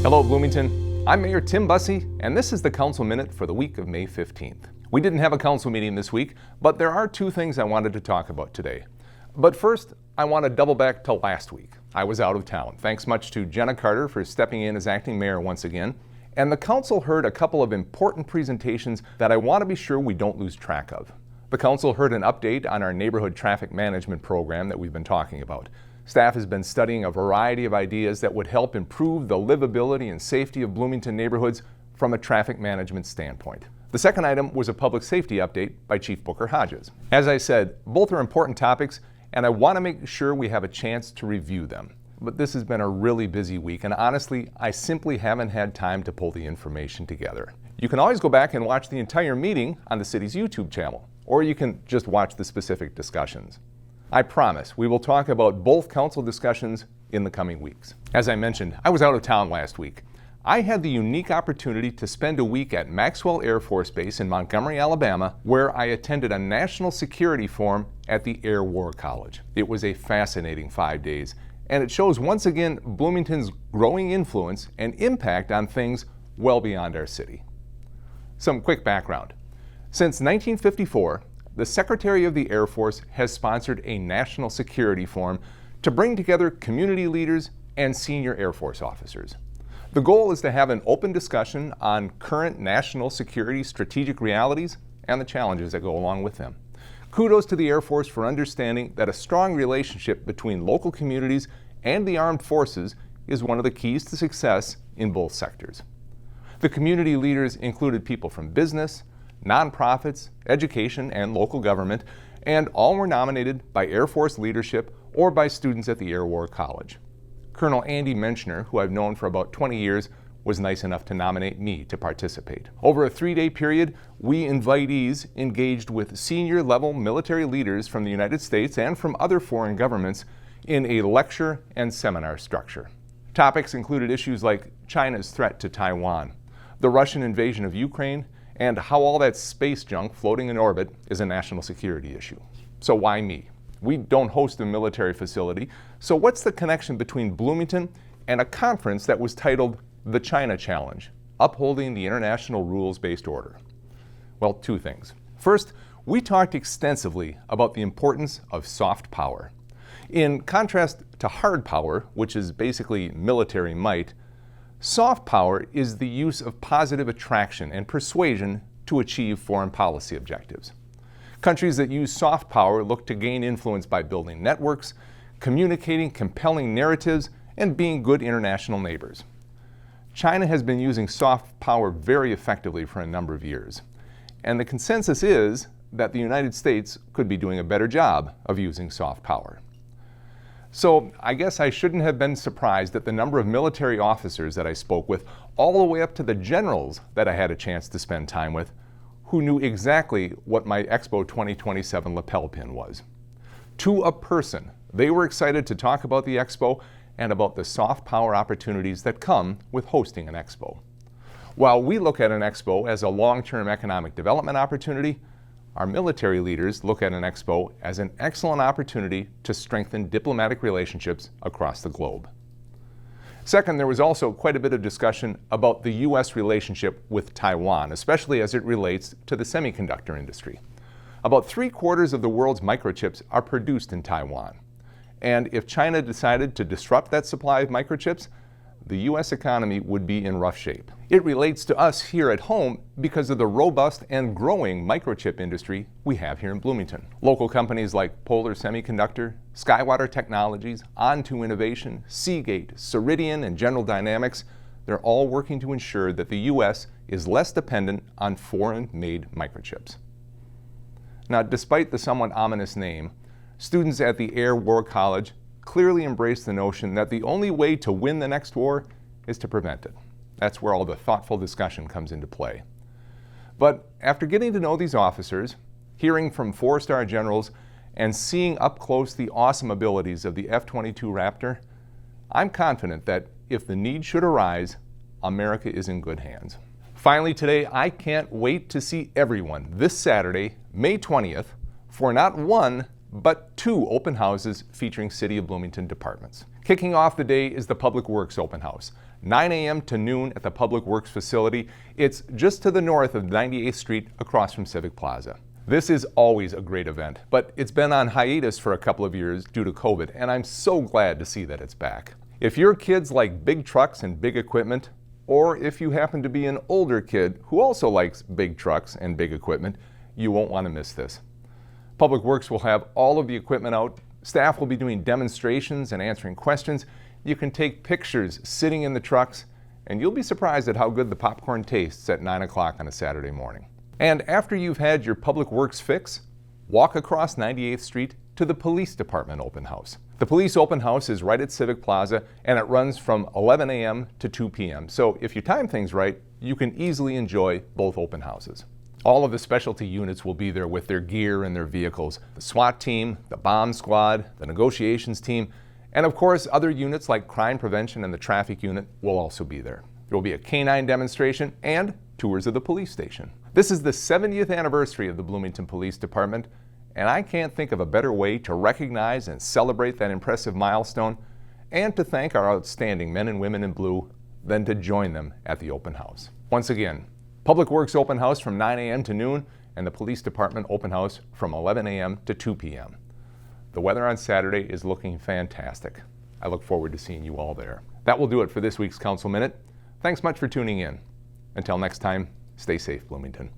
Hello, Bloomington. I'm Mayor Tim Busse, and this is the Council Minute for the week of May 15th. We didn't have a council meeting this week, but there are two things I wanted to talk about today. But first, I want to double back to last week. I was out of town. Thanks much to Jenna Carter for stepping in as acting mayor once again. And the council heard a couple of important presentations that I want to be sure we don't lose track of. The council heard an update on our neighborhood traffic management program that we've been talking about. Staff has been studying a variety of ideas that would help improve the livability and safety of Bloomington neighborhoods from a traffic management standpoint. The second item was a public safety update by Chief Booker Hodges. As I said, both are important topics, and I want to make sure we have a chance to review them. But this has been a really busy week, and honestly, I simply haven't had time to pull the information together. You can always go back and watch the entire meeting on the city's YouTube channel, or you can just watch the specific discussions. I promise we will talk about both council discussions in the coming weeks. As I mentioned, I was out of town last week. I had the unique opportunity to spend a week at Maxwell Air Force Base in Montgomery, Alabama, where I attended a national security forum at the Air War College. It was a fascinating 5 days, and it shows once again Bloomington's growing influence and impact on things well beyond our city. Some quick background. Since 1954, the Secretary of the Air Force has sponsored a national security forum to bring together community leaders and senior Air Force officers. The goal is to have an open discussion on current national security strategic realities and the challenges that go along with them. Kudos to the Air Force for understanding that a strong relationship between local communities and the armed forces is one of the keys to success in both sectors. The community leaders included people from business, nonprofits, education, and local government, and all were nominated by Air Force leadership or by students at the Air War College. Colonel Andy Menschner, who I've known for about 20 years, was nice enough to nominate me to participate. Over a 3-day period, we invitees engaged with senior-level military leaders from the United States and from other foreign governments in a lecture and seminar structure. Topics included issues like China's threat to Taiwan, the Russian invasion of Ukraine, and how all that space junk floating in orbit is a national security issue. So why me? We don't host a military facility, so what's the connection between Bloomington and a conference that was titled The China Challenge, Upholding the International Rules-Based Order? Well, two things. First, we talked extensively about the importance of soft power. In contrast to hard power, which is basically military might, soft power is the use of positive attraction and persuasion to achieve foreign policy objectives. Countries that use soft power look to gain influence by building networks, communicating compelling narratives, and being good international neighbors. China has been using soft power very effectively for a number of years, and the consensus is that the United States could be doing a better job of using soft power. So I guess I shouldn't have been surprised at the number of military officers that I spoke with, all the way up to the generals that I had a chance to spend time with, who knew exactly what my Expo 2027 lapel pin was. To a person, they were excited to talk about the Expo and about the soft power opportunities that come with hosting an Expo. While we look at an Expo as a long-term economic development opportunity, our military leaders look at an Expo as an excellent opportunity to strengthen diplomatic relationships across the globe. Second, there was also quite a bit of discussion about the U.S. relationship with Taiwan, especially as it relates to the semiconductor industry. About 3/4 of the world's microchips are produced in Taiwan. And if China decided to disrupt that supply of microchips, the U.S. economy would be in rough shape. It relates to us here at home because of the robust and growing microchip industry we have here in Bloomington. Local companies like Polar Semiconductor, Skywater Technologies, Onto Innovation, Seagate, Ceridian, and General Dynamics, they're all working to ensure that the U.S. is less dependent on foreign-made microchips. Now, despite the somewhat ominous name, students at the Air War College clearly embrace the notion that the only way to win the next war is to prevent it. That's where all the thoughtful discussion comes into play. But after getting to know these officers, hearing from 4-star generals, and seeing up close the awesome abilities of the F-22 Raptor, I'm confident that if the need should arise, America is in good hands. Finally today, I can't wait to see everyone this Saturday, May 20th, for not one, but 2 open houses featuring City of Bloomington departments. Kicking off the day is the Public Works Open House. 9 a.m. to noon at the Public Works facility. It's just to the north of 98th Street across from Civic Plaza. This is always a great event, but it's been on hiatus for a couple of years due to COVID, and I'm so glad to see that it's back. If your kids like big trucks and big equipment, or if you happen to be an older kid who also likes big trucks and big equipment, you won't want to miss this. Public Works will have all of the equipment out. Staff will be doing demonstrations and answering questions. You can take pictures sitting in the trucks, and you'll be surprised at how good the popcorn tastes at 9 o'clock on a Saturday morning. And after you've had your Public Works fix, walk across 98th Street to the Police Department Open House. The Police Open House is right at Civic Plaza, and it runs from 11 a.m. to 2 p.m. So if you time things right, you can easily enjoy both open houses. All of the specialty units will be there with their gear and their vehicles. The SWAT team, the bomb squad, the negotiations team, and of course other units like crime prevention and the traffic unit will also be there. There will be a canine demonstration and tours of the police station. This is the 70th anniversary of the Bloomington Police Department, and I can't think of a better way to recognize and celebrate that impressive milestone and to thank our outstanding men and women in blue than to join them at the open house. Once again, Public Works Open House from 9 a.m. to noon and the Police Department Open House from 11 a.m. to 2 p.m. The weather on Saturday is looking fantastic. I look forward to seeing you all there. That will do it for this week's Council Minute. Thanks much for tuning in. Until next time, stay safe, Bloomington.